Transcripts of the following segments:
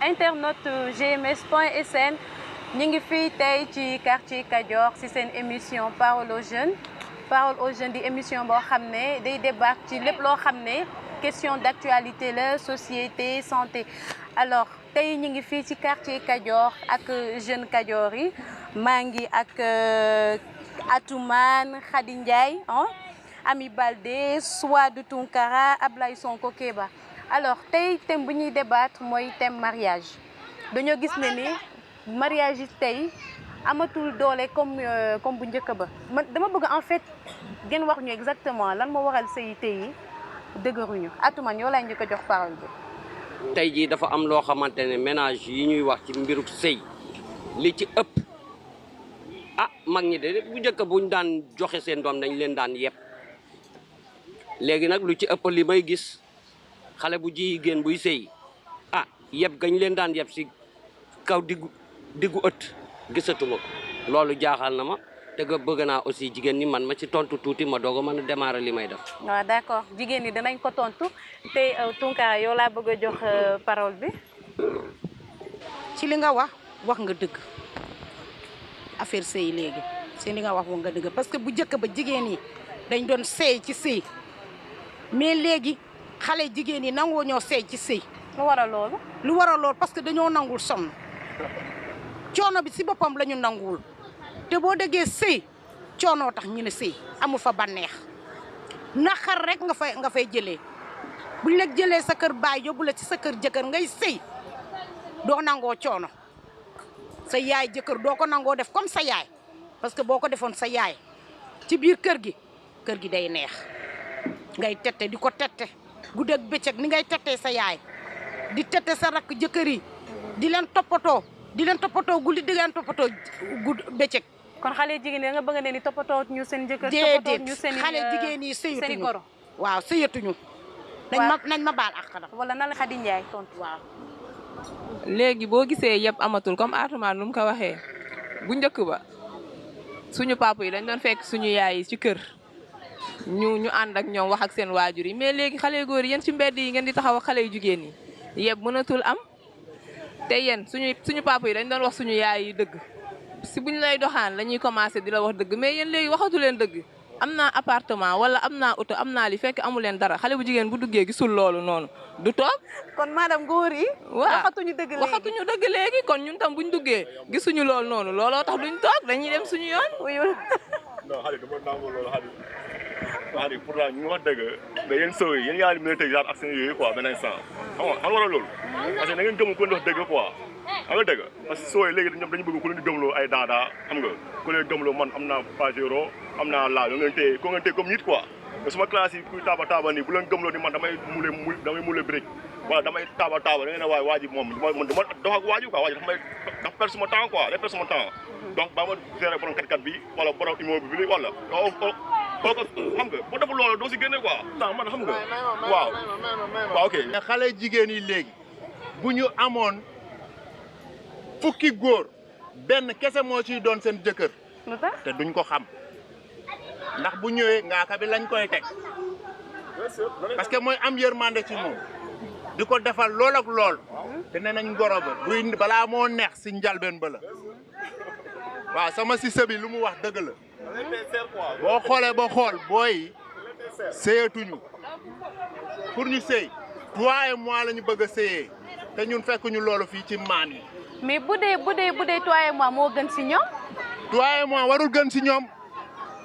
internaute gms.sn ñu ngi fii tey ci quartier Kajoor ci seen émission parole aux jeunes di émission boo xam ne day débat ci lépp loo xam ne question d'actualité la société santé. Alors tey ñu ngi fii ci quartier Kajoor ak jeune Kajoor yi maa ngi ak Atoumane Khady Ndiaye Ami Baldé Souadou Tounkara Ablaye Sonko Kéba. Alors tey thème bu ñuy débattre mooy thème mariage dañoo gis ne ni mariage yi tey amatul doole comme bu njëkk ba man dama bëgg en fait ngeen wax ñu exactement lan moo waral sëy tey yi dëgëruñu. Atoumane yow laay njëkk a jox parole bi. tey jii dafa am loo xamante ne ménage yi ñuy wax ci mbiru sëy li ci ëpp mag ñi de bu njëkk buñ daan joxe seen doom dañ leen daan yeb léegi nag lu ci ëpp li may gis xale bu jigéen buy sëy yeb gañ leen daan yeb si kaw diggu ëtt gisatuma ko loolu jaaxal na ma te bëgg naa aussi jigéen ñi man ma ci tontu tuuti ma doog a mën a démarrer li may def. waaw d'accord jigéen ñi danañ ko tontu te Tounkara yow laa bëgg a jox parole bi. ci li nga wax nga dëgg affaire sëy léegi si li nga wax nga dëgg parce que bu njëkk ba jigéen yi dañ doon sëy ci sëy mais léegi xale jigéen yi nangoo ñoo sëy ci sëy. lu waral loolu. lu waral loolu parce que dañoo nangul sonn coono bi si boppam la ñu nanguwul te boo déggee sëy coonoo tax ñu ne sëy amul fa bànneex naqar rek nga fay jëlee buñ la jëlee sa kër baay yóbbu la ci sa kër jëkkër ngay sëy doo nangoo coono sa yaay jëkkër doo ko nangoo def comme sa yaay parce que boo ko defoon sa yaay ci biir kër gi day neex ngay tette di ko tette guddeeg bëccëg ni ngay tettee sa yaay di tette sa rakk jëkkër yi di leen toppatoo guddi di leen toppatoo bëccëg. kon xale jigéen yi nga bëgg ne ni toppatoo ñu seen jëkkër. toppatoo ñu seen xale jigéen yi sëyatuñu goro. waaw sëyatuñu. nañ ma baal ak xanaa. wala nan la Khady Ndiaye tontu. waaw. léegi boo gisee yëpp amatul comme Atoumane lu mu ko waxee bu njëkk ba suñu papa yi dañ doon fekk suñu yaay yi ci kër ñu ànd ak ñoom wax ak seen waajur yi mais léegi xale góor yi yéen ci mbedd yi ngeen di taxaw ak xale yu jigéen yi yëpp mënatul am te yéen suñu papa yi dañ doon wax suñu yaay yi dëgg si buñ lay doxaan la ñuy commencé di la wax dëgg mais yéen léegi waxatu leen dëgg am naa appartement wala am naa oto am naa li fekk amu leen dara xale bu jigéen bu duggee gisul loolu noonu du toog. kon madame góor yi. waaw waxatuñu dëgg léegi kon ñun tam buñ duggee gisuñu loolu noonu looloo tax duñ toog dañuy dem suñu yoon. non xale dama nangu loolu xale pourtant ñu wax dëgg mais yéen soo yi yéen yaa ngi mën a teg genre action yooyu quoi benn instant xam nga war a loolu parce que da ngeen gëm ko wax dëgg quoi xam nga dëgg parce que soo yi léegi ñoom dañu bëgg ku leen di gëmloo ay daadaa xam nga ku leen gëmloo man am naa pajero am naa laa ngeen téye comme nit quoi mais suma classe yi kuy taaba nii bu leen gëmloo ni man damay mule brique wala damay taaba da ngeen ne waa ji moom man dama dox ak waa ji quoi waa ji dafa perdre suma temps quoi day perdre suma temps donc ba ma gérer borom kat bi wala borom immeuble bi wala kooku xam nga boo deful loolu doo si génne quoi. man xam nga waaw ok. xale jigéen yi léegi bu ñu amoon fukki góor benn kese moo ciy doon seen jëkkër. te duñ ko xam ndax bu ñëwee ngaaka bi lañ koy teg parce que mooy am yërmande ci moom di ko defal lool ak lool te nee nañ goro ba buy balaa moo neex si njalbeen ba la waaw sama si sëbi lu mu wax dëgg la. boo xoolee ba xool booy sëyatuñu pour ñu sëy 3 mois la ñu bëgg a sëyee te ñun fekkuñu loolu fii ci maan yi. mais bu dee 3 mois moo gën si ñoom. 3 mois warul gën si ñoom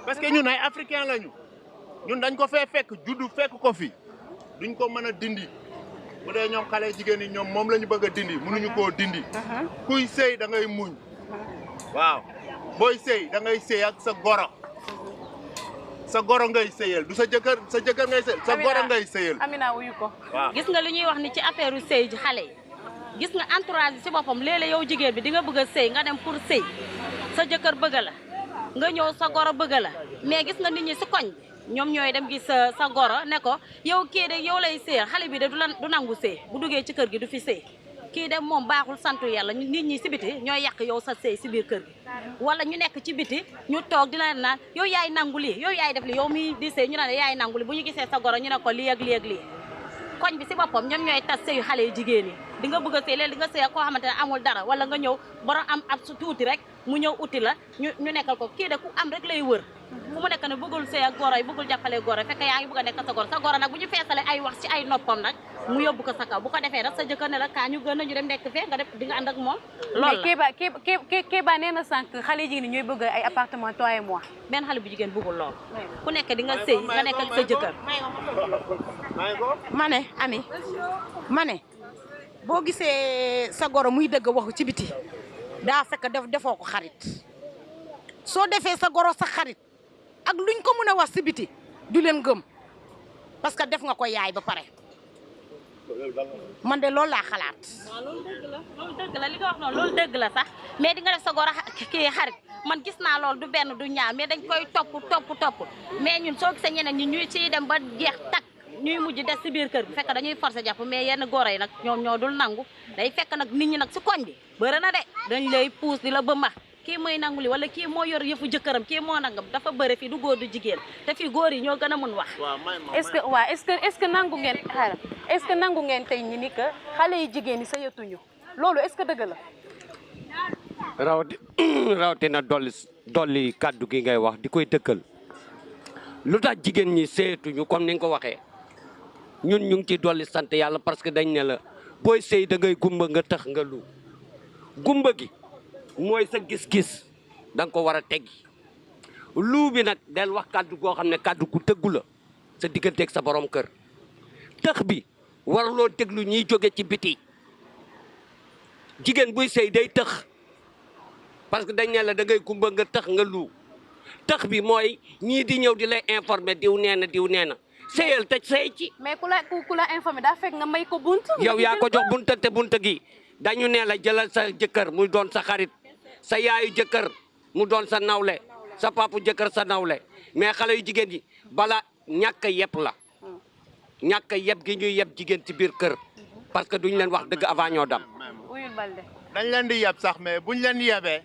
parce que ñun ay africain lañu ñun dañ ko fee fekk juddu fekk ko fi duñ ko mën a dindi bu dee ñoom xale jigéen yi ñoom moom la ñu bëgg a dindi mënuñu koo dindi. kuy sëy da ngay muñ waaw. booy sëy da ngay sëy ak sa goro ngay sëyal du sa jëkkër ngay sëyal sa goro ngay sëyal. Amina wuyu ko. waaw gis nga li ñuy wax ni ci affaire sëy ji xale yi gis nga entourage ci boppam léeg-léeg yow jigéen bi di nga bëgg a sëy nga dem pour sëy sa jëkkër bëgg la nga ñëw sa goro bëgg la mais gis nga nit ñi ci koñ ñoom ñooy dem gis sa goro ne ko yow kii de yow lay sëyal xale bi de du nangu sëy bu duggee ci kër gi du fi sëy kii de moom baaxul santu yàlla nit ñi si biti ñooy yàq yow sa sëy si biir kër gi wala ñu nekk ci biti ñu toog di la naan yow yaay nangu lii yow yaay def lii yow mi di sëy ñu ne yaay nangu lii bu ñu gisee sa goro ñu ne ko lii ak lii ak lii koñ bi si boppam ñoom ñooy tas sëyu xale yu jigéen yi di nga bëgg a sëy léegi di nga sëy koo xamante ne amul dara wala nga ñëw borom am ab su tuuti rek mu ñëw uti la ñu nekkal ko kii de ku am rek lay wër fu mu nekk ne bëggul sëy ak goro yi bëggul jàppale goro yi fekk yaa ngi bëgg a nekk sa goro nag bu ñu feesale ay wax ci ay noppam nag mu yóbbu ko sa kaw bu ko defee rek sa jëkkër ne la kaa ñu gën a ñu dem nekk fee nga def di nga ànd ak moom loolu la Kéba nee na sànq xale jigéen ñi ñooy bëgg ay appartement toi et moi benn xale bu jigéen bëggul lool ku nekk di nga sëy nga nekk ak sa jëkkër ma ne ami ma ne boo gisee sa goro muy dëgg waxu ci biti daa fekk defoo ko xarit soo defee sa goro sa xarit ak luñ ko mën a wax ci biti du leen gëm parce que def nga ko yaay ba pare man de loolu laa xalaat. waaw loolu dëgg la li nga wax noonu loolu dëgg la sax mais di nga def sa goro kii xarit man gis naa loolu du benn du ñaar mais dañ koy topp mais ñun soo gisee ñeneen ñi ñuy ciy dem ba jeex tak ñuy mujj des si biir kër bi fekk dañuy forcer jàpp mais yenn goro yi nag ñoom ñoo dul nangu day fekk nag nit ñi nag si koñ bi bëri na de dañ lay puus di la bëmbax kii mooy nangu li wala kii moo yor yëfu jëkkëram kii moo nangam dafa bëri fii du góor du jigéen te fii góor yi ñoo gën a mën wax. est-ce que nangu ngeen xaaral est-ce que nangu ngeen tey ñi ni que xale yi jigéen ñi sëyatuñu loolu est-ce que dëgg la. rawatina dolli kàddu gi ngay wax di koy dëkkal lu tax jigéen ñi sëyatuñu comme ni nga ko waxee ñun ñu ngi ci dolli sant yàlla parce que dañ ne la booy sëy da ngay gumba nga tax nga lu gumba gi mooy sa gis-gis da nga ko war a teggi lu bi nag del wax kàddu goo xam ne kàddu gu tëggu la sa digganteeg sa borom kër tëx bi waruloo déglu ñiy jóge ci biti jigéen buy sëy day tëx parce que dañ ne la da ngay gumba nga tax nga lu tëx bi mooy ñii di ñëw di lay informer diw nee na sëyal te sëy ci. mais ku la informé daa fekk nga may ko bunt. yow yaa ko jox bunta te bunta gi dañu ne la jëlal sa jëkkër mu doon sa xarit sa yaayu jëkkër mu doon sa nawle sa papu jëkkër sa nawle mais xale yu jigéen yi bala ñàkk a yeb la ñàkk a yeb gi ñuy yeb jigéen ci biir kër parce que duñ leen wax dëgg avant ñoo dam. Uyul Balde. dañ leen di yeb sax mais buñ leen yebee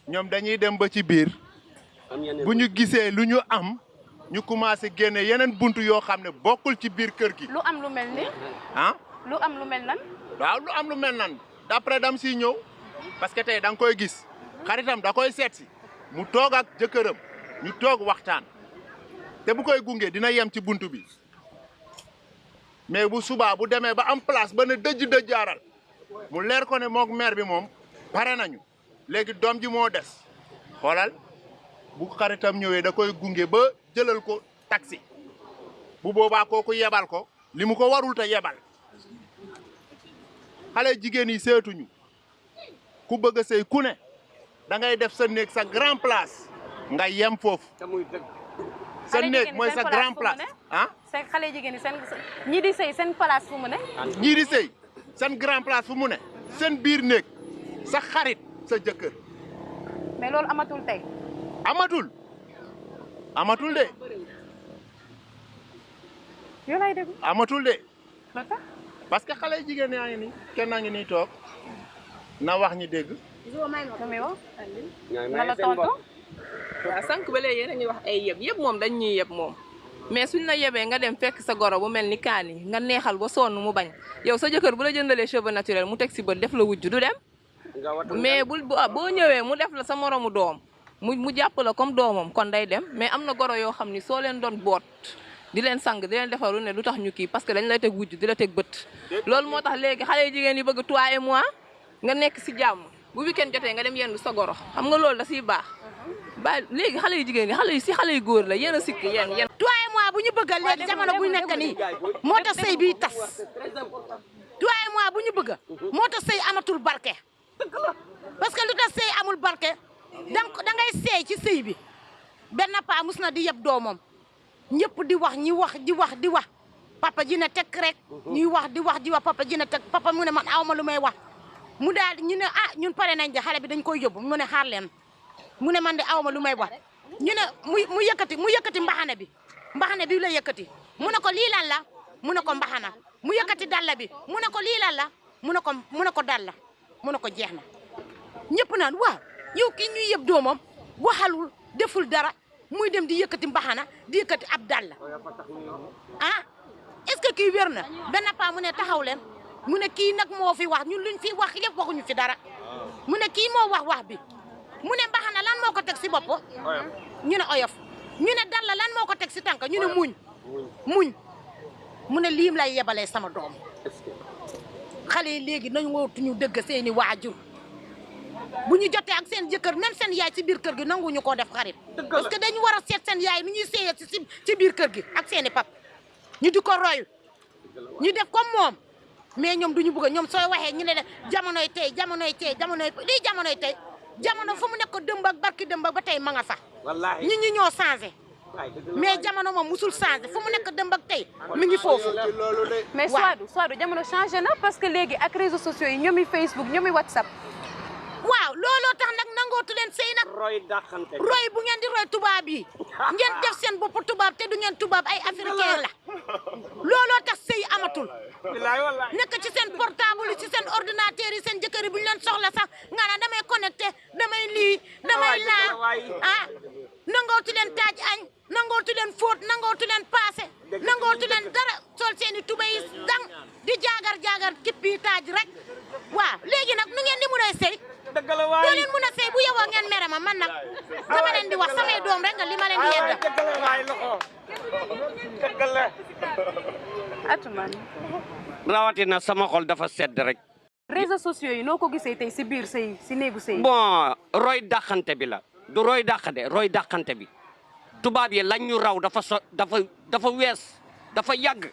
ñoom dañuy dem ba ci biir bu ñu gisee lu ñu am. ñu commencé génne yeneen buntu yoo xam ne bokkul ci biir kër gi. lu am lu mel ni. ah. lu am lu mel nan. waaw lu am lu mel nan d'après dam siy ñëw parce que tey da nga koy gis xaritam da koy seet si mu toog ak jëkkëram ñu toog waxtaan te bu koy gunge dina yem ci buntu bi mais bu subaa bu demee ba am place ba ne dëjaaral mu leer ko ne moog mère bi moom pare nañu léegi doom ji moo des xoolal bu xaritam ñëwee da koy gunge ba. jëlal ko taxi bu boobaa kooku yebal ko li mu ko warul te yebal xale jigéen yi seetuñu ku bëgg a sëy ku ne da ngay def sa néeg sa grand place nga yem foofu sa néeg mooy sa grand place ah seen xale jigéen yi seen ñii di sëy seen place fu mu ne ñii di sëy seen grand place fu mu ne seen biir néeg sa xarit sa jëkkër mais loolu amatul tey amatul de. yow lay dégg. amatul de. parce que xale jigéen yaa ngi nii kenn naa ngi nii toog na wax ñi dégg. na la tontu. waaw sànq ba léegi yéen a ngi wax ay yëpp moom dañ ñuy yëpp moom mais suñ la yebee nga dem fekk sa goro bu mel ni kaani nga neexal ba sonn mu bañ yow sa jëkkër bu la jëndalee cheveux naturel mu teg si bët def la wujj du dem. mais boo ñëwee mu def la sa moromu doom. mu jàpp la comme doomam kon day dem mais am na goro yoo xam ni soo leen doon boot di leen sang di leen defaru ne lu tax ñu kii parce que dañ lay teg wujj di la teg bët loolu moo tax léegi xale jigéen yi bëgg toi et moi nga nekk si jàmm bu weekend jotee nga dem yendu sa goro xam nga loolu da siy baax ba léegi xale yu jigéen yi xale yu góor la yéen a sikk yéen toi et moi bu ñu bëgg léegi jamono bu ñu nekk nii moo tax sëy bi tas toi et moi bu ñu bëgg moo tax sëy amatul barke parce que lu tax sëy amul barke da ngay seey ci sëy bi benn paa mus na di yeb doomam ñëpp di wax di wax papa ji ne teg rek ñuy wax di wax papa ji ne teg papa mu ne man aw ma lu may wax mu daal ñu ne ñun pare nañ de xale bi dañ koy yóbbu mu ne xaar leen mu ne man de aw ma lu may wax ñu ne mu yëkkati mbaxane bi la yëkkati mu ne ko lii lan la mu ne ko mbaxana mu yëkkati dalla bi mu ne ko lii lan la mu ne ko dalla mu ne ko jeex na ñëpp naan waaw yow kii ñuy yëb doomam waxalul deful dara muy dem di yëkkati mbaxana di yëkkati ab dàll ah est-ce que kii wér na benn paa mu ne taxaw leen mu ne kii nag moo fi wax ñun luñ fi wax yëpp waxuñu fi dara mu ne kii moo wax bi mu ne mbaxana lan moo ko teg si bopp ñu ne oyof ñu ne dalla lan moo ko teg si tànk ñu ne muñ mu ne liim lay yebalee sama doom xale yi léegi nañu wootuñu dëgg seeni waajur bu ñu jotee ak seen jëkkër même seen yaay ci biir kër gi nanguñu koo def xarit parce que dañu war a seet seen yaay nu ñuy séyee ci biir kër gi ak seeni pap ñu di ko roy ñu def comme moom mais ñoom duñu bëgg ñoom sooy waxee ñu ne jamonoy tey lii jamonoy tey jamono fu mu nekk dëmb ak barki dëmb ba tey ma nga fa ñi ñi ñoo changé mais jamono moom musul changé fu mu nekk dëmb ak tey mi ngi foofu mais Souadou jamono changé na parce que léegi ak réseaux sociaux yi ñoomi Facebook ñoomi WhatsApp waaw looloo tax nag nangootu leen sëy nag roy bu ngeen di roy tubaab yi ngeen def seen bopp tubaab te du ngeen tubaab ay africain la looloo tax sëy amatul nekk ci seen portable yi ci seen ordinateur yi seen jëkkër yi bu ñu leen soxla sax nga naan damay connecté damay lii damay laa ah nangootu leen taaj añ nangootu leen fóot nangootu leen paase nangootu leen dara sol seeni tubéy yi dang di jaagar kippi taaj rek waaw léegi nag nu ngeen di mun a sëy doo leen mun a sëy bu yowoo ngeen mere ma man nag dama leen di wax samay doom rek nga li ma leen di yedda Atoumane rawatina sama xol dafa sedd rek réseaux sociaux yi noo ko gisee tey si biir sëy si néegu sëy bon roy dàqante bi la du roy dàqade roy dàqante bi tubaab yi lañ ñu raw dafa wees dafa yàgg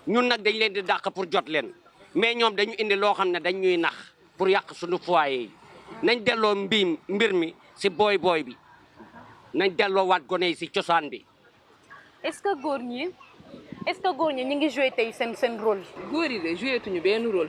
ñun nag dañ leen di dàq pour jot leen mais ñoom dañu indi loo xam ne dañ ñuy nax pour yàq suñu foyer yi nañ delloo mbir mi si booy bi nañ delloo waat gone yi si cosaan bi. est-ce que góor ñi ñu ngi joué tey seen rôle. góor yi de joué tuñu benn rôle.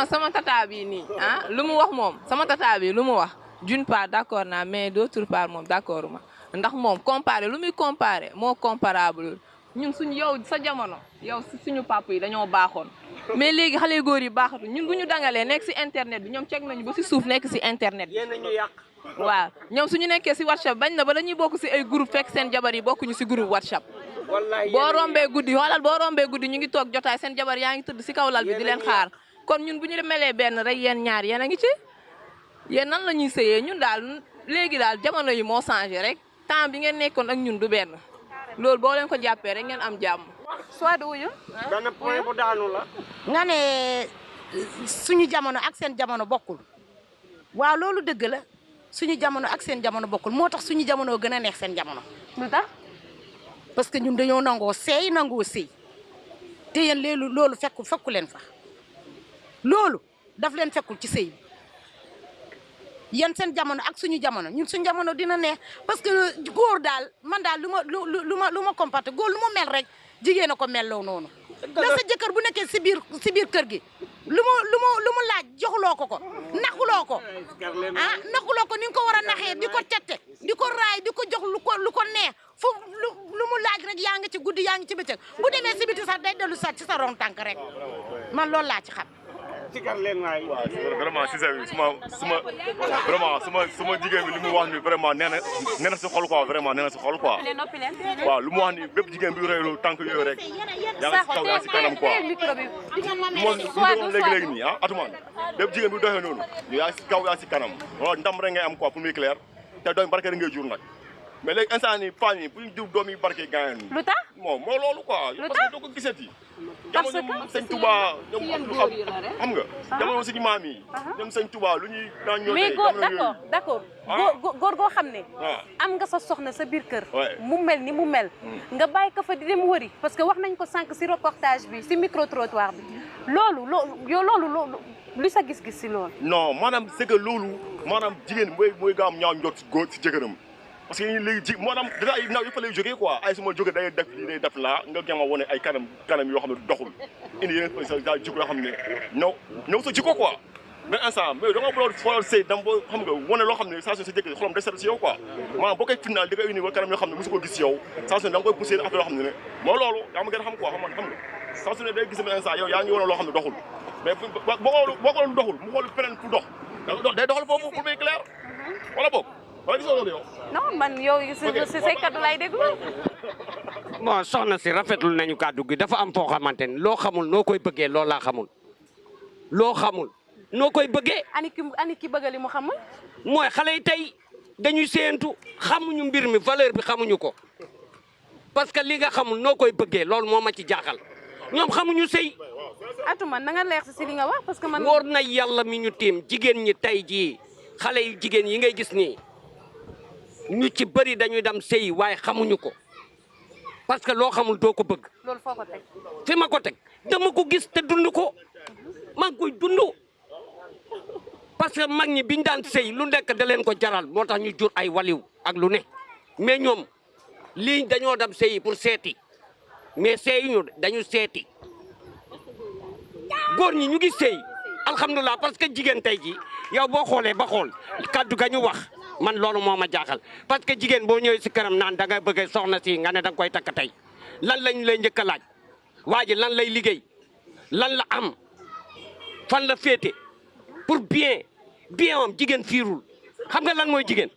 sama tata bi nii lu mu wax moom sama tata bi lu mu wax d'une part d'accord naa mais d'autre part moom d'accord ma ndax moom comparé lu muy comparé moo comparable ñun suñu yow sa jamono yow suñu papa yi dañoo baaxoon mais léegi xale góor yi baaxatu ñun bu ñu dangalee nekk si internet bi ñoom ceeg nañu ba si suuf nekk si internet bi. yéen ñu yàq. waaw ñoom suñu nekkee si WhatsApp bañ na ba dañuy bokk si ay groupe fekk seen jabar yi bokkuñu si groupe WhatsApp. boo rombee guddi ñu ngi toog jotaay seen jabar yaa ngi tëdd si kaw lal bi di leen xaar kon ñun bu ñu melee benn rek yéen ñaar yéen a ngi ci yéen nan la ñuy sëyee ñun daal léegi daal jamono yi moo changé rek temps bi ngeen nekkoon ak ñun du benn loolu boo leen ko jàppee rek ngeen am jàmm. Souadou wuyu. benn point bu daanu la. nga ne suñu jamono ak seen jamono bokkul waaw loolu dëgg la suñu jamono ak seen jamono bokkul moo tax suñu jamono gën a neex seen jamono. lu tax. parce que ñun dañoo nangoo sëy te yéen loolu fekku leen fa loolu daf leen fekkul ci sëy bi yéen seen jamono ak suñu jamono ñun suñu jamono dina neex parce que góor daal man daal lu ma comporté góor lu ma mel rek jigéen a ko melloo noonu. da sa jëkkër bu nekkee si biir kër gi lu mu laaj joxuloo ko naxuloo ko naxuloo ko ni nga ko war a naxee di ko tette di ko raay di ko jox lu ko neex foofu lu mu laaj rek yaa ngi ci guddi yaa ngi ci bëccëg bu demee si biti sax day dellu sax ci sa ron tànk rek man loolu laa ci xam. waaw vraiment si suma jigéen bi li mu wax ni vraiment nee na si xol quoi vraiment nee na si xol quoi waaw lu mu wax ni bépp jigéen bi réylu tànk yooyu rek yaa ngi si kaw yaa ngi si kanam quoi moom léegi-léegi nii Atoumane bépp jigéen bi doxee noonu yaa ngi si kaw yaa ngi si kanam wala ndam rek ngay am quoi pour muy clair te doom barke rek ngay jur nag mais léegi instant nii famille bu ñu jur doom yi barke gaañ lu tax moo loolu quoi parce que doo ko gisati parce que ñoom sëñ Touba ñoom xam nga jamono suñu maam yi ñoom sëñ Touba lu ñuy daan ñoo mais d'accord góor goo xam ne am nga sa soxna sa biir kër mu mel ni mu mel nga bàyyi ko fa di dem wëri parce que wax nañ ko sànq si reportage bi si micro trottoir bi loolu lu sa gis-gis si loolu non maanaam c'est que loolu maanaam jigéen mooy gaa am ñaaw njot si góor si jëkkëram parce que léegi maanaam dèjà ay naaw yëpp fa lay jógee quoi ay suma jógee day def lii day def laa nga gën a wane ay kanam yoo xam ne doxul indi yeneen sa jikko yoo xam ne ñëw sa jikko quoi benn instant mais da nga bëggoon xoolal sëy dam boo xam nga wane loo xam ne saa su sa jëkkër xolam day set si yow quoi maanaam boo koy final di koy indi wala kanam yoo xam ne mosu ko gis si yow saa su ne da nga koy poussé affaire yoo xam ne moo loolu yaa ma gën a xam quoi xam nga saa su ne day gis benn instant yow yaa ngi wane loo xam ne doxul mais boo ko doxul mu xool feneen fu dox day doxal foofu pour muy clair wala boog wala gisoo loolu yow non man yow si say kaddu laay déglu bon soxna si rafetlu nañu kàddu gi dafa am foo xamante ni loo xamul noo koy bëggee loolu laa xamul loo xamul noo koy bëggee. ani ki bëgg li mu xamul. mooy xale yi tey dañuy séentu xamuñu mbir mi valeur bi xamuñu ko parce que li nga xamul noo koy bëggee loolu moo ma ci jaaxal ñoom xamuñu sëy. Atuma na nga leer si li nga wax parce que man. wóor na yàlla mi ñu tiim jigéen ñi tey jii xale yu jigéen yi ngay gis nii ñu ci bëri dañuy dem sëy waaye xamuñu ko parce que loo xamul doo ko bëgg. loolu foo ko teg. fi ma ko teg dama ko gis te dund ko maa ngi koy dund parce que mag ñi biñ daan sëy lu nekk da leen ko jaral moo tax ñu jur ay waliw ak lu ne mais ñoom lii dañoo dem sëyi pour seeti mais sëyuñu dañu seeti góor ñi ñu ngi sëy alhamdulilah parce que jigéen tey ji yow boo xoolee ba xool kaddu ga ñu wax man loolu moo ma jaaxal parce que jigéen boo ñëwee si kanam naan da nga bëgg soxna si nga ne da nga koy takk tey lan lañ lay njëkk a laaj waa ji lan lay liggéey lan la am fan la féete pour bien am jigéen fiirul xam nga lan mooy jigéen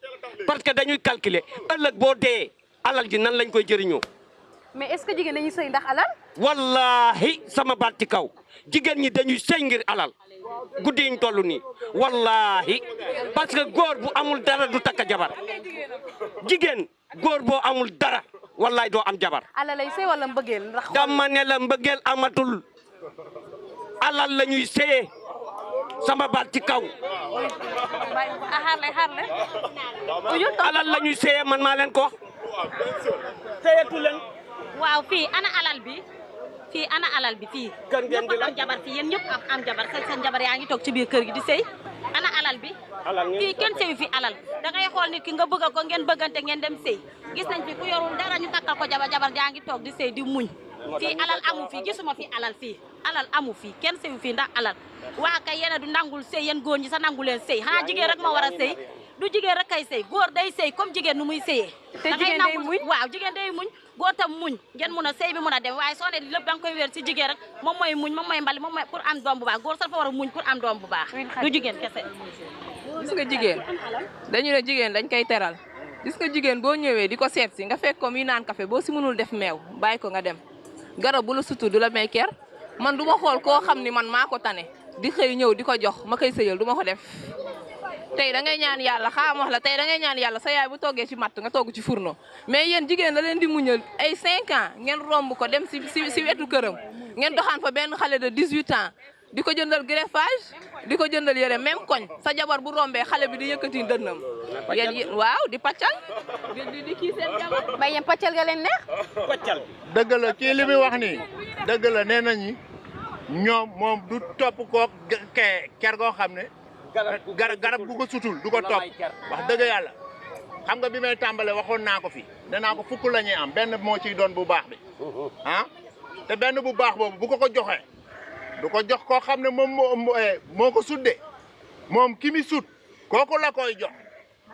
parce que dañuy calculer ëllëg boo dee alal ji nan lañ koy jëriñoo. mais est-ce que jigéen dañuy sëy ndax alal. wallahi sama baat ci kaw jigéen ñi dañuy sëy ngir alal guddi yiñ toll nii wallahi parce que góor bu amul dara du takk jabar jigéen góor boo amul dara wallahi doo am jabar. alal lay sëy wala mbëggeel ndax. dama ne la mbëggeel amatul alal la ñuy sëyee sama baat ci kaw. alal la ñuy sëyee man maa leen ko wax. sëyeetu leen. waaw fii ana alal bi fii ana alal bi fii. kër ngeen di la am jabar fii yéen ñëpp am jabar seen jabar yaa ngi toog ci biir kër gi di sëy ana alal bi. fii kenn sëyu fi alal da ngay xool nit ki nga bëgg ko ngeen bëggante ngeen dem sëy gis nañ fi ku yorul dara ñu takkal ko jabar jaa ngi toog di sëy di muñ fii alal amu fii gisuma fi alal fii alal amu fii kenn sëyu fii ndax alal waa kay yéen du nangul sëy yéen góor ñi sa nangu leen sëy xanaa jigéen rek ma war a sëy du jigéen rek kay sëy góor day sëy comme jigéen nu muy sëyee. te jigéen day muñ waaw jigéen day muñ góor tam muñ ngeen mun a sëy bi mun a dem waaye soo ne lépp da nga koy wér si jigéen rek moom mooy muñ moom mooy mbali moom mooy pour am doom bu baax góor sax fa war a muñ pour am doom bu baax du jigéen kese. gis nga jigéen dañu ne jigéen dañ koy teral gis nga jigéen boo ñëwee di ko seet si nga fekk ko muy naan café boo si mënul def meew bàyyi ko nga dem garab bu la sutur du la may ker man du ma xool koo xam ni man maa ko tane di xëy ñëw di ko jox ma koy sëyal du ma ko def tey da ngay ñaan yàlla xaam wax la tey da ngay ñaan yàlla sa yaay bu toggee ci matt nga togg ci fourneau mais yéen jigéen la leen di muñal ay 5 ans ngeen romb ko dem si wetu këram ngeen doxaan fa benn xale de 18 ans di ko jëndal greffage di ko jëndal yére même koñ sa jabar bu rombee xale bi di yëkkati dënnam yéen waaw di paccal di kii seen jabar bay yéen paccal ga leen neex paccal dëgg la kii li muy wax nii dëgg la nee nañu ñoom moom du topp koo ker goo xam ne garab bu ko sutul du ko topp wax dëgg yàlla xam nga bi may tàmbale waxoon naa ko fi danaa ko fukk la ñuy am benn moo ciy doon bu baax bi ah te benn bu baax boobu bu ko joxee du ko jox koo xam ne moom moo ko sudde moom ki mi sut kooku la koy jox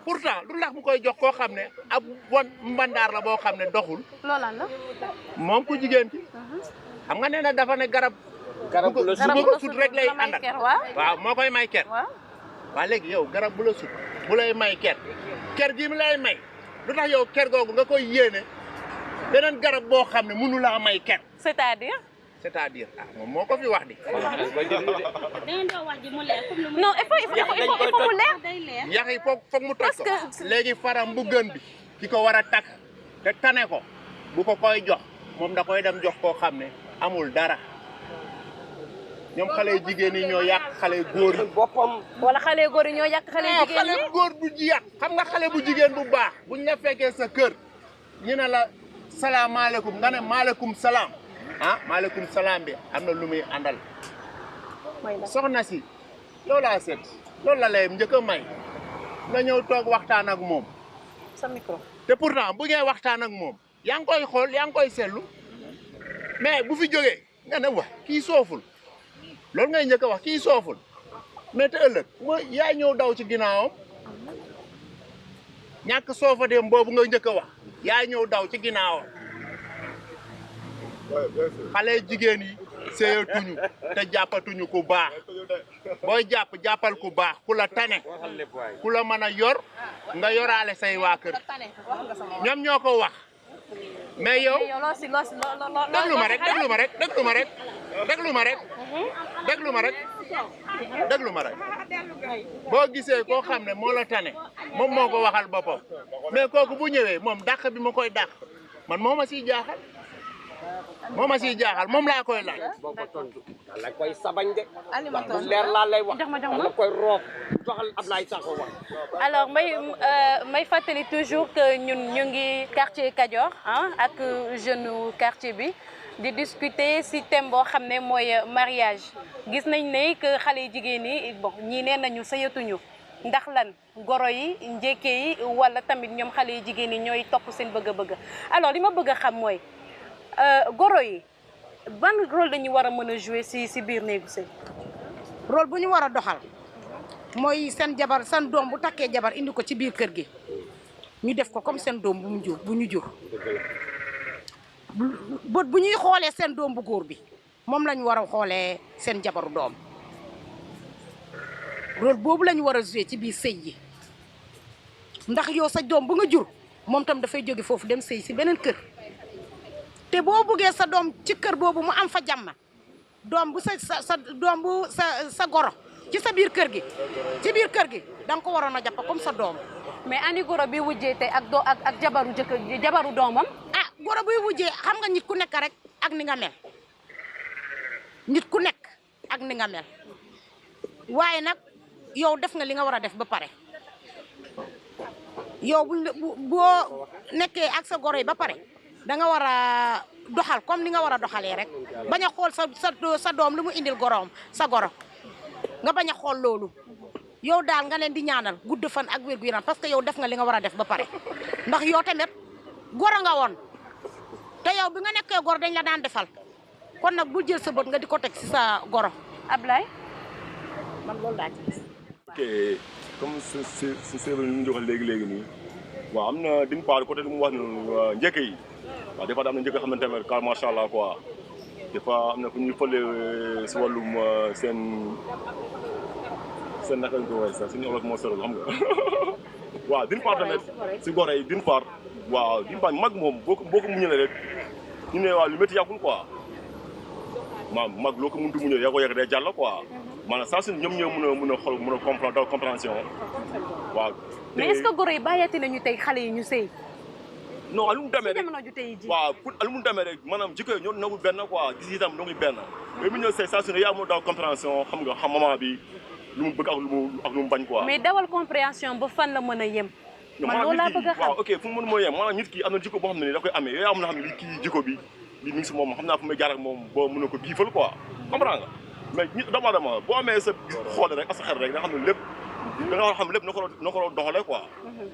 pourtant lu tax mu koy jox koo xam ne ab mbandaar la boo xam ne doxul loolaan la moom ku jigéen ki xam nga nee na dafa ne garab bu ko sut rek lay àndal waaw moo koy may ker waa léegi yow garab bu la sut bu lay may ker gi mu lay may lu tax yow ker googu nga koy yéene beneen garab boo xam ne mënu laa may ker c'est-à-dire moom moo ko fi wax di non il faut mu leer yax yi foog mu toj ko léegi faram bu gën bi ki ko war a takk te tane ko bu ko koy jox moom da koy dem jox koo xam ne amul dara ñoom xale jigéen yi ñoo yàq xale góor yi boppam wala xale góor yi ñoo yàq xale jigéen yi xale góor bu yàq xam nga xale bu jigéen bu baax buñ la fekkee sa kër ñu ne la salaamaaleykum nga ne maaleykum salaam maaleykum salaam bi am na lu muy àndal soxna si loolu laa seet loolu la lay njëkk a may nga ñëw toog waxtaan ak moom sa micro te pourtant bu ngeen waxtaan ak moom yaa ngi koy xool yaa ngi koy seetlu mais bu fi jógee nga ne wax kii sooful loolu ngay njëkk a wax kii sooful mais te ëllëg yaa ñëw daw ci ginnaawam ñàkk soofa dem boobu nga njëkk a wax yaa ñëw daw ci ginnaawam xale jigéen yi séyatuñu te jàppatuñu ku baax booy jàppal ku baax ku la tane ku la mën a yor nga yoraale say waa kër ñoom ñoo ko wax mais yow loo si déglu ma rek boo gisee koo xam ne moo la tane moom moo ko waxal boppam mais kooku bu ñëwee moom dàq bi ma koy dàq man moo ma siy jaaxal moom laa koy laaj. boo ko tontu la koy sabañ de. wax bu leer laa lay wax. la koy roof joxal Ablaye Sakho wax. alors may fàttali toujours que ñun ñu ngi quartier Kajoor ak jeune quartier bi di discuter ci thème boo xam ne mooy mariage gis nañ ne que xale yi jigéen ñi bon ñii nee nañu sëyatuñu ndax lan goro yi njëkke yi wala tamit ñoom xale yi jigéen ñi ñooy topp seen bëgg-bëgg alors li ma bëgg a xam mooy goro yi ban rôle dañu war a mën a jouer ci biir néegu sëy. rôle bu ñu war a doxal mooy seen jabar seen doom bu takkee jabar indi ko ci biir kër gi ñu def ko comme seen doom bu ñu jur bët bu ñuy xoolee seen doom bu góor bi moom lañu war a xoolee seen jabaru doom rôle boobu lañu war a jouer ci biir sëy yi ndax yow sa doom bu nga jur moom tam dafay jóge foofu dem sëy si beneen kër te boo buggee sa doom ci kër boobu mu am fa jàmm doom bu sa goro ci sa biir kër gi da nga ko waroon a jàpp comme sa doom. mais ani goro bi wujjee tey ak jabaru doomam. goro buy wujjee xam nga nit ku nekk rek ak ni nga mel waaye nag yow def nga li nga war a def ba pare yow boo nekkee ak sa goro yi ba pare da nga war a doxal comme ni nga war a doxalee rek bañ a xool sa doom lu mu indil goroom sa goro nga bañ a xool loolu yow daal nga leen di ñaanal gudd fan ak wér gu yaram parce que yow def nga li nga war a def ba pare ndax yow tamit goro nga woon te yow bi nga nekkee goro dañ la daan defal kon nag bu jël sa bët nga di ko teg ci sa goro. Ablaye man loolu laa ci gis. ok comme si séeréer yi ñu joxal léegi nii waaw am na d'une part côté lu mu wax noonu njëkk yi waaw des fois am na njëkk yoo xam ne tamit car macha allah quoi des fois am na fu ñuy fële si wàllum seen naka lañ ko waxee sax suñu olof moo sori xam nga waaw d'une part tamit si gore yi d'une part waaw d'une part mag moom boo ko muñalee rek ñu ne waaw lu métti yàggul quoi mag loo ko mëntu muñalee yaa ko yegg day jàll quoi maanaam saa su ñoom ñoo mën a xool mën a comprendre compréhension waaw. mais est-ce que goro yi bàyyeeti nañu tey xale yi ñu sëy. non alu mu demee rek jamono ju tey ji waaw pour alu mu demee rek maanaam jikko yi ñoo nagul benn quoi gis itam nagul benn mais bu ñu ñëw sëy saa su ne yaa mën a daw compréhension xam nga xam maman bi lu mu bëgg ak lu mu bañ quoi. mais dawal compréhension ba fan la mën a yem. man loolu laa bëgg a xam waaw ok fu mu mën moo yem maanaam nit ki am na jikko boo xam ne ni da koy amee yooyu am na xam ne li kii jikko bi li mi ngi si moom xam naa fu may jaar ak moom boo mën a ko giifal quoi comprends nga mais nit dama boo amee sa xoole rek ak sa xel rek nga xam ne lépp da nga war a xam lépp na ko doxalee quoi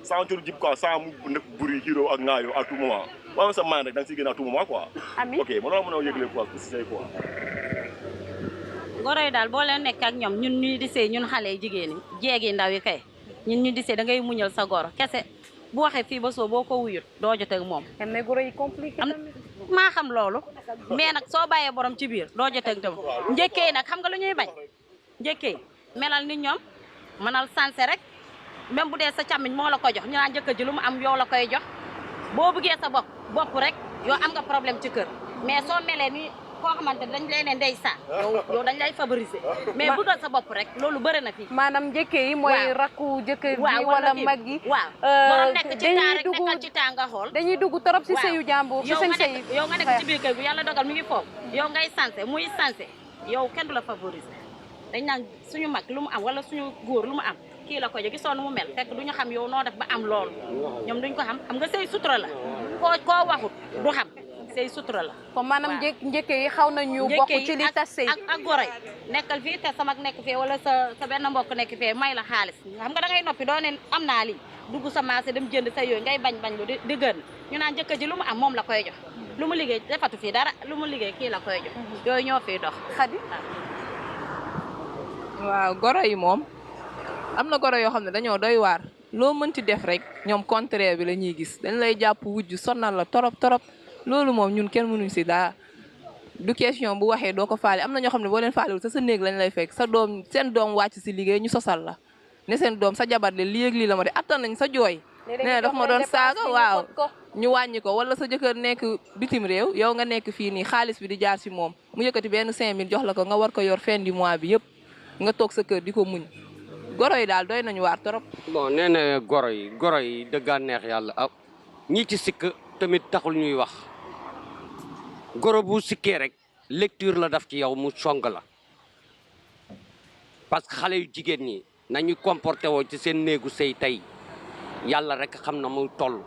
sans coono jib quoi sans mu nekk buri hiro ak ngaayoo à tout moment boo amee sa maan rek da nga siy génn à tout moment quoi ok ma loolu mën a yëgle quoi pour si say quoi goro yi daal boo leen nekk ak ñoom ñun ñuy di sëy ñun xale yi jigéen ñi jeegi ndaw yi kay ñun ñu di sëy da ngay muñal sa goro kese bu waxee fii ba soo boo ko wuyut doo jotee ak moom mais goro yi compliqué maa xam loolu mais nag soo bàyyee borom ci biir doo jotee ak dem njëkkee nag xam nga lu ñuy bañ njëkkee melal ni ñoom mënal sanse rek même bu dee sa càmmiñ moo la ko jox ñu naan jëkkër ji lu mu am yow la koy jox boo bëggee sa bopp rek yow am nga problème ci kër mais soo melee ni koo xamante ne dañ lay ne ndeysaan yow dañ lay favoriser mais bu doon sa bopp rek loolu bëri na fii maanaam njëkkee yi mooy rakku jëkkër ji wala mag yi waaw borom nekk ci taa rek nekkal ci taa nga xool dañuy dugg torop si sëyu jàmbur si seen sëy yow nga nekk ci biir kër gu yàlla dogal mi ngi foofu yow ngay sanse muy sanse yow kenn du la favoriser dañ naan suñu mag lu mu am wala suñu góor lu mu am kii la ko jox gisoon mu mel fekk duñu xam yow noo def ba am loolu ñoom duñ ko xam nga sëy sutura la koo waxut du xam sëy sutura la comme maanaam njëkke yi xaw nañu bokk ci li tas sëy ak goro yi nekkal fii te sa mag nekk fee wala sa benn mbokk nekk fee may la xaalis xam nga da ngay noppi doo ne am naa lii dugg sa marché dem jënd sa yooyu ngay bañ lu di gën ñu naan jëkkër ji lu mu am moom la koy jox lu mu liggéey defatu fii dara lu mu liggéey kii la koy jox yooyu ñoo fiy dox Xadi waaw goro yi moom am na goro yoo xam ne dañoo doy waar loo mënti def rek ñoom contraire bi la ñuy gis dañ lay jàpp wujj sonal la torop loolu moom ñun kenn mënuñ si daa du question bu waxee doo ko faale am na ñoo xam ne boo leen faalewul sa néeg lañ lay fekk seen doom wàcc si liggéey ñu sosal la ne seen doom sa jabar de lii ak lii la ma de attan nañ sa jooy nee daf ma doon saaga waaw ñu wàññi ko wala sa jëkkër nekk bitim réew yow nga nekk fii nii xaalis bi di jaar si moom mu yëkkati benn 5000 jox la ko nga war ko yor fin du mois bi yëpp nga toog sa kër di ko muñ goro yi daal doy nañu waar trop. bon nee na goro yi dëggaan neex yàlla ah ñi ci sikk tamit taxul ñuy wax goro bu sikkee rek lecture la daf ci yow mu song la parce que xale yu jigéen ñi nañu comporté woo ci seen néegu sëy tey yàlla rek xam na mu toll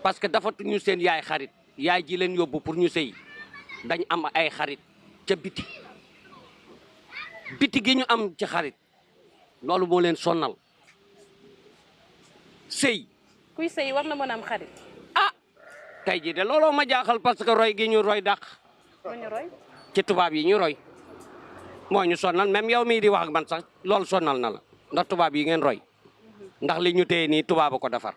parce que dafatuñu seen yaay xarit yaay ji leen yóbbu pour ñu sëy dañ am ay xarit ca biti gi ñu am ci xarit loolu moo leen sonnal sëy kuy sëy war na mën a am xarit. ah tey ji de looloo ma jaaxal parce que roy gi ñu roy dàq ñu roy ci tubaab yi ñu roy moo ñu sonnal même yow mii di wax ak man sax loolu sonnal na la ndax tubaab yi ngeen roy ndax li ñu téye nii tubaab a ko defar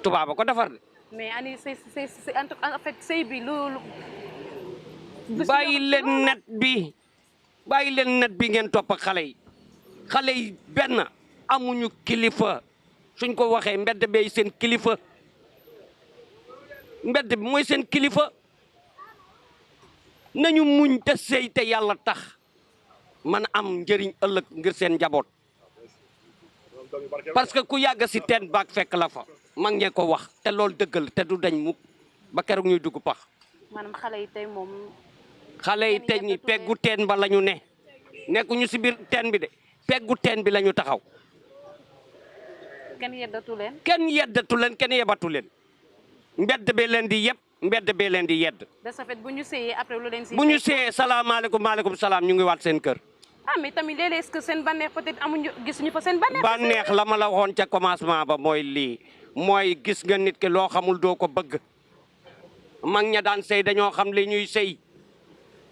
tubaab a ko defar de. mais ani sëy en fait sëy bi lu bàyyi leen net bi ngeen topp ak xale yi benn amuñu kilifa suñ ko waxee mbedd bay seen kilifa mbedd bi mooy seen kilifa nañu muñ te sëy te yàlla tax man am njëriñ ëllëg ngir seen njaboot parce que ku yàgg si teen baag fekk la fa mag ñee ko wax te loolu dëggal te du dañ mukk ba keroog ñuy dugg pax. maanaam xale yi tey moom. xale yi tey ñi peggu teen ba la ñu ne nekkuñu si biir teen bi de peggu teen bi la ñu taxaw. kenn yeddatu leen. kenn yebatu leen mbedd bee leen di yeb mbedd bee leen di yedd. de ce fait bu ñu seeyee après lu leen si. bu ñu seeyee salaamaaleykum maaleykum salaam ñu ngi waat seen kër. ah mais tamit léeg-léeg est-ce que seen bànneex peut-être amuñu gisuñu fa seen bànneex. bànneex la ma la waxoon ca commencement ba mooy lii mooy gis nga nit ki loo xamul doo ko bëgg mag ña daan sëy dañoo xam li ñuy sëy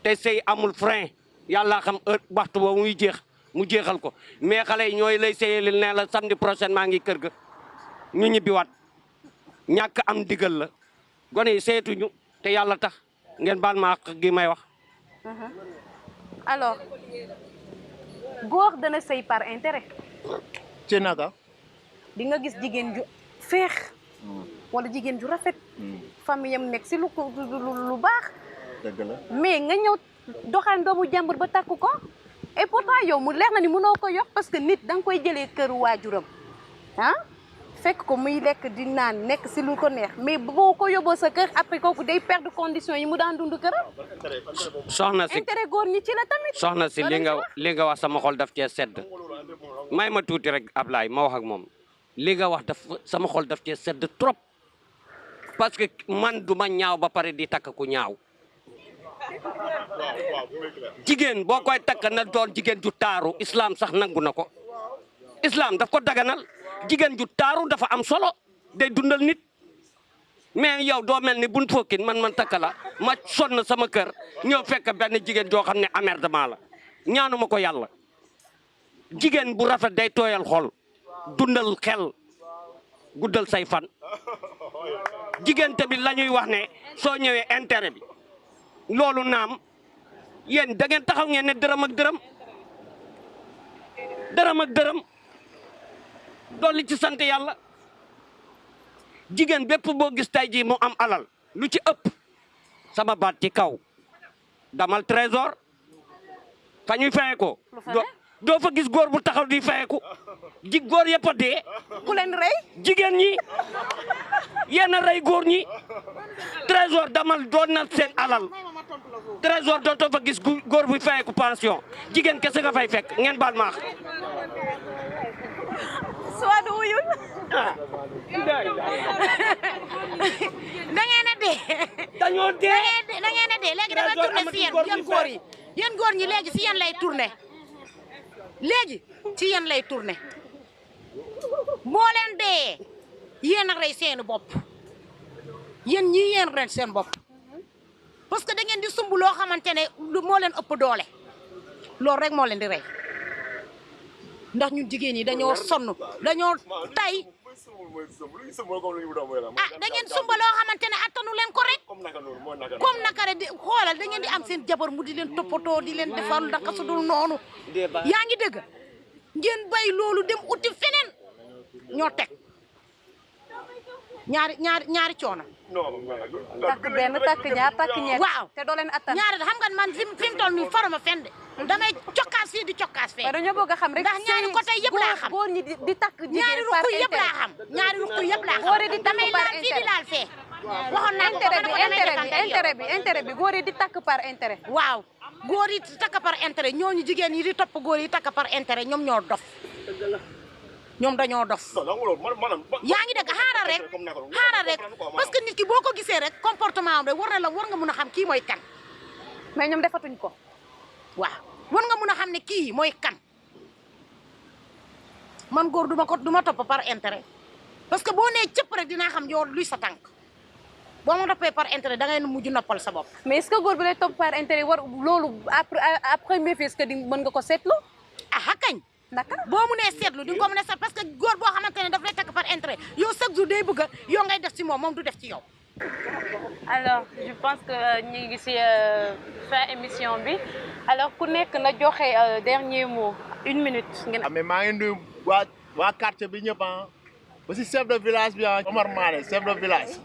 te sëy amul frein yàlla xam heure waxtu ba muy jeex mu jeexal ko mais xale yi ñooy lay sëyalil ne la samedi prochain maa ngi kër ga ñu ñibbiwaat ñàkk am digal la gone yi seetuñu te yàlla tax ngeen baal ma àq gi may wax. alors góor dana sëy par intérêt. ci naka. di nga gis jigéen ju feex wala jigéen ju rafet. famille am nekk si lu baax. dëgg la mais nga ñëw doxaan doomu jàmbur ba takku ko et pourtant yow mu leer na ni mënoo ko yox parce que nit da nga koy jëlee kër waajuram ah fekk ko muy lekk di naan nekk si lu ko neex mais boo ko yóbboo sa kër après kooku day perdre condition yi mu daan dund këram. soxna si intérêt góor ñi ci la tamit. soxna si li nga wax sama xol daf cee sedd may ma tuuti rek Ablaye ma wax ak moom li nga wax sama xol daf cee sedd trop parce que man du ma ñaaw ba pare di takk ku ñaaw. jigéen boo koy takk na doon jigéen ju taaru islam sax nangu na ko islam daf ko daganal jigéen ju taaru dafa am solo day dundal nit mais yow doo mel ni buñ fokkin man takk la ma sonn sama kër ñëw fekk benn jigéen joo xam ne emmerdement la ñaanuma ko yàlla jigéen bu rafet day tooyal xol dundal xel guddal say fan jigéen tamit la ñuy wax ne soo ñëwee intérêt bi loolu naam yéen da ngeen taxaw ngeen ne dërëm ak dërëm dolli ci sant yàlla jigéen bépp boo gis tay ji mu am alal lu ci ëpp sama baat ci kaw damal trésor fa ñuy faye ko doo fa gis góor bu taxaw di fayeku góor yëpp a dee ku leen rey jigéen ñi yéen a rey góor ñi trésor damal doon na seen alal trésor dootoo fa gis góor bu fayeku pension jigéen kese nga fay fekk ngeen baal maax soit du wuyul da ngeen a dee dañoo dee da ngeen a dee léegi dafay tourné si yéen góor yi yéen góor ñi léegi si yéen lay tourné léegi ci yéen lay tourné boo leen dee yéen a rey seeni bopp yéen ñii yéen ren seen bopp parce que da ngeen di sumb loo xamante ne moo leen ëpp doole loolu rek moo leen di rey ndax ñun jigéen ñi dañoo sonn dañoo tay da ngeen sumba loo xamante ne attanu leen ko rek comme naka rek di xoolal da ngeen di am seen jabar mu di leen toppatoo di leen defal ndaka su dul noonu yaa ngi dégg ngeen bay loolu dem uti feneen ñoo teg ñaari coono. takk benn takk ñaar takk ñeent. waaw te doo leen attan. ñaari xam nga man fi mu toll nii farama fen de damay cokkaas fii di cokkaas fee. dañoo bëgg a xam rek. ndax ñaari côté yëpp laa xam góor ñi di takk ñaari jigéen par ruq yëpp intérêt. laa xam ñaari ruq yëpp laa xam. góor yi di takk damay par laal fii di intérêt. laal fee. waxoon naa ko intérêt bi góor yi di takk par intérêt. waaw góor yi takk par intérêt ñooñu jigéen yi di topp góor yi takk par intérêt ñoom ñoo dof ñoom dañoo dof yaa ngi dëgg xaaral rek parce que nit ki boo ko gisee rek comportement am rek war nga mun a xam kii mooy kan mais ñoom defatuñ ko. waaw war nga mun a xam ne kii mooy kan man góor du ma topp par intérêt parce que boo nee cëpp rek dinaa xam yow luy sa tànk boo ma toppee par intérêt da ngay mujj noppal sa bopp. mais est-ce que góor bi lay topp par intérêt war loolu après méfie est-ce que di mën nga ko seetlu. ah kañ. naka boo mu nee seetlu di nga ko mën a seet parce que góor boo xamante ne daf lay takk par intérêt yow chaque jour day bëgg yow ngay def ci moom du def ci yow. alors je pense que ñu ngi ci fin émission bi alors ku nekk na joxe dernier mot 1 minute. mais maa ngi nuyu waa quartier bi ñëpp ba si chef de village bi Omar Mané chef de village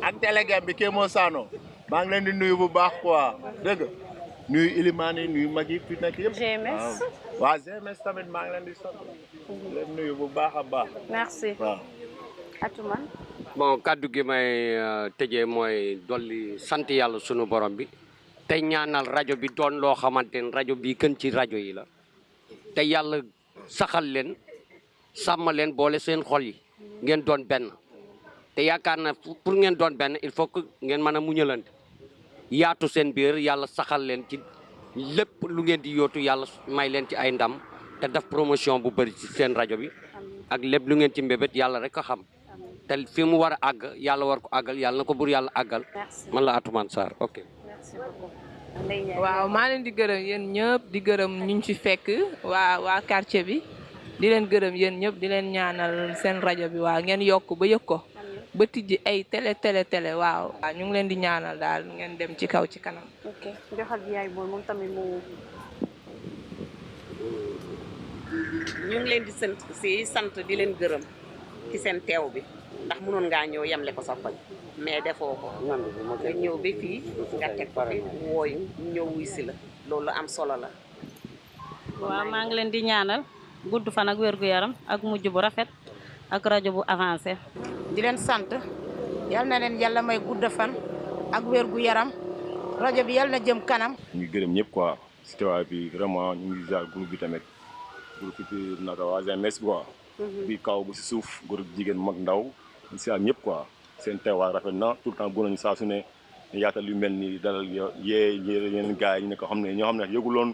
ak délégué bi Kémo Sano maa ngi leen di nuyu bu baax quoi dégg nga nuyu Ilimani nuyu mag yi fi nekk yëpp. GMS waaw GMS tamit maa ngi leen di sant leen nuyu bu baax a baax. merci waaw. Atoumane. bon kaddu gi may tëjee mooy dolli sant yàlla sunu borom bi te ñaanal rajo bi doon loo xamante ne rajo bi gën ci rajo yi la te yàlla saxal leen sàmm leen boole seen xol yi ngeen doon benn te yaakaar na pour ngeen doon benn il faut que ngeen mën a muñalante yaatu seen biir yàlla saxal leen ci lépp lu ngeen di yootu yàlla may leen ci ay ndam te def promotion bu bëri ci seen rajo bi ak lépp lu ngeen ci mbébét yàlla rek a xam te fi mu war a àgg yàlla war ko àggal yàlla na ko bur yàlla àggal. man la Atoumane Sarr ok. merci beaucoup. waaw maa leen di gërëm yéen ñëpp di gërëm ñu ci fekk waa quartier bi di leen gërëm yéen ñëpp di leen ñaanal seen rajo bi waaw ngeen yokk ba yëg ko ba tijji ay télé waaw. ñu ngi leen di ñaanal daal ngeen dem ci kaw ci kanam. ok joxal bi yaay booy moom tamit mu. ñu ngi leen di sant di leen gërëm ci seen teew bi ndax mënoon ngaa ñëw yemle ko sa koñ mais defoo ko nga ñëw ba fii nga teg ko fi wooyu ñëw wuy si la loolu am solo la. waaw maa ngi leen di ñaanal gudd fan ak wér gu yaram ak mujj bu rafet ak rajo bu avancé. di leen sant yal na leen yàlla may gudd fan ak wér gu yaram rajo bi yal na jëm kanam. ñu ngi gërëm ñëpp quoi si teewaay bi vraiment ñu ngi jaar groupe bi tamit groupe bi naka waa GMS quoi. bi kaw bu si suuf góor jigéen mag ndaw ñu si am ñëpp quoi seen teewaay rafet na tout le temps góor nañu saa su ne yaatal yu mel ni dalal yee yeneen gars yi ñu ne ko xam ne ñoo xam ne yëguloon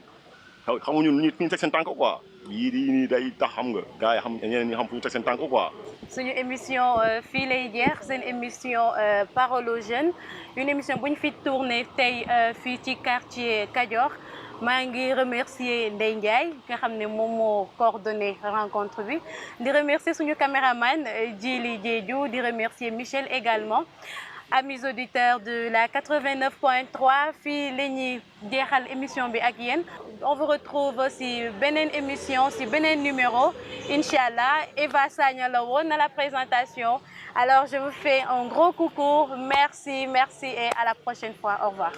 xamuñu lu ñu teg seen tànk quoi yii di nii day tax xam nga gars yi xam ñeneen ñi xam fu ñu teg seen tànk quoi. suñu émission fii lay jeex seen émission Parole aux jeunes une émission bu ñu fi tourné tey fii ci quartier Kajoor maa ngi remercier Ndeye Ndiaye nga xam ne moom moo coordonné rencontre bi di remercier suñu caméraman Djili Diédiou di remercier Michel également. Amis auditeurs de la 89.3 fii la ñuy jeexal émission bi ak yéen on vous retrouve si beneen émission si beneen numéro inchallah Eva Sagna la woon à la présentation alors je vous fais un gros coucou merci et à la prochaine fois au revoir.